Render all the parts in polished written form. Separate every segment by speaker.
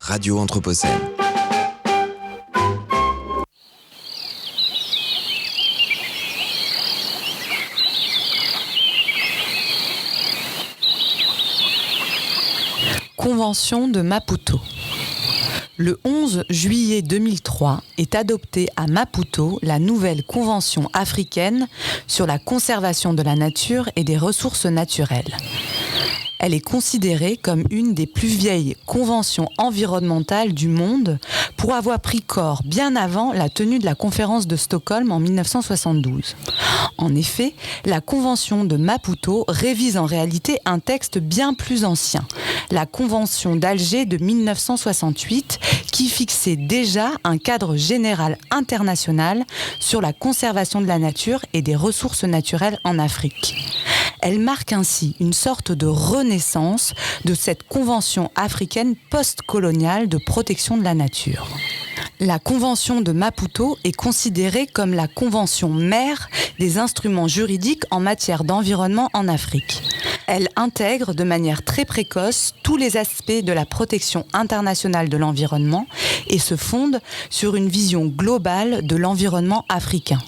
Speaker 1: Radio Anthropocène.
Speaker 2: Convention de Maputo. Le 11 juillet 2003 est adoptée à Maputo la nouvelle Convention africaine sur la conservation de la nature et des ressources naturelles. Elle est considérée comme une des plus vieilles conventions environnementales du monde pour avoir pris corps bien avant la tenue de la conférence de Stockholm en 1972. En effet, la Convention de Maputo révise en réalité un texte bien plus ancien, la Convention d'Alger de 1968, qui fixait déjà un cadre général international sur la conservation de la nature et des ressources naturelles en Afrique. Elle marque ainsi une sorte de renaissance de cette convention africaine post-coloniale de protection de la nature. La Convention de Maputo est considérée comme la convention mère des instruments juridiques en matière d'environnement en Afrique. Elle intègre de manière très précoce tous les aspects de la protection internationale de l'environnement et se fonde sur une vision globale de l'environnement africain.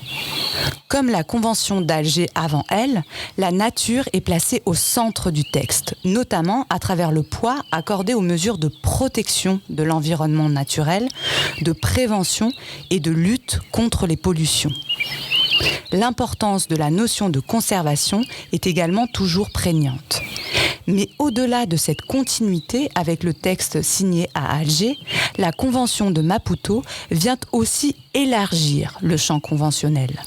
Speaker 2: Comme la Convention d'Alger avant elle, la nature est placée au centre du texte, notamment à travers le poids accordé aux mesures de protection de l'environnement naturel, de prévention et de lutte contre les pollutions. L'importance de la notion de conservation est également toujours prégnante. Mais au-delà de cette continuité avec le texte signé à Alger, la Convention de Maputo vient aussi élargir le champ conventionnel.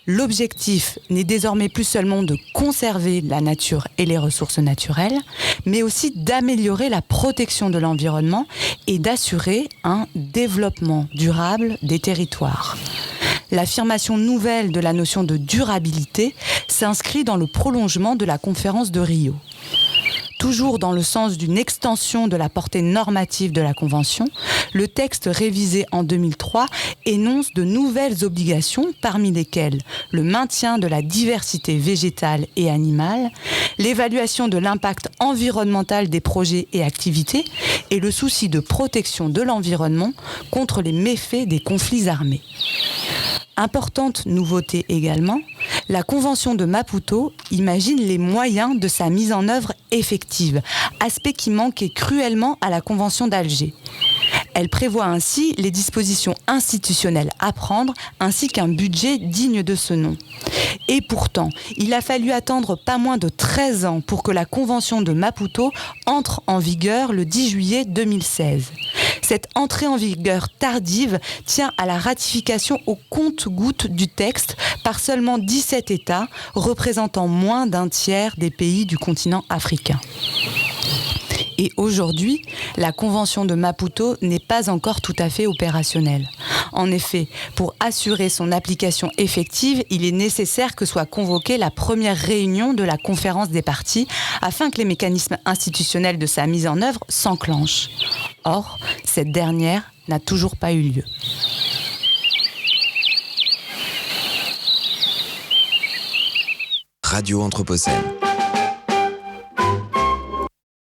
Speaker 2: L'objectif n'est désormais plus seulement de conserver la nature et les ressources naturelles, mais aussi d'améliorer la protection de l'environnement et d'assurer un développement durable des territoires. L'affirmation nouvelle de la notion de durabilité s'inscrit dans le prolongement de la conférence de Rio. Toujours dans le sens d'une extension de la portée normative de la Convention, le texte révisé en 2003 énonce de nouvelles obligations, parmi lesquelles le maintien de la diversité végétale et animale, l'évaluation de l'impact environnemental des projets et activités et le souci de protection de l'environnement contre les méfaits des conflits armés. Importante nouveauté également, la Convention de Maputo imagine les moyens de sa mise en œuvre effective, aspect qui manquait cruellement à la Convention d'Alger. Elle prévoit ainsi les dispositions institutionnelles à prendre ainsi qu'un budget digne de ce nom. Et pourtant, il a fallu attendre pas moins de 13 ans pour que la Convention de Maputo entre en vigueur le 10 juillet 2016. Cette entrée en vigueur tardive tient à la ratification au compte-gouttes du texte par seulement 17 États, représentant moins d'un tiers des pays du continent africain. Et aujourd'hui, la Convention de Maputo n'est pas encore tout à fait opérationnelle. En effet, pour assurer son application effective, il est nécessaire que soit convoquée la première réunion de la conférence des parties afin que les mécanismes institutionnels de sa mise en œuvre s'enclenchent. Or, cette dernière n'a toujours pas eu lieu.
Speaker 1: Radio Anthropocène.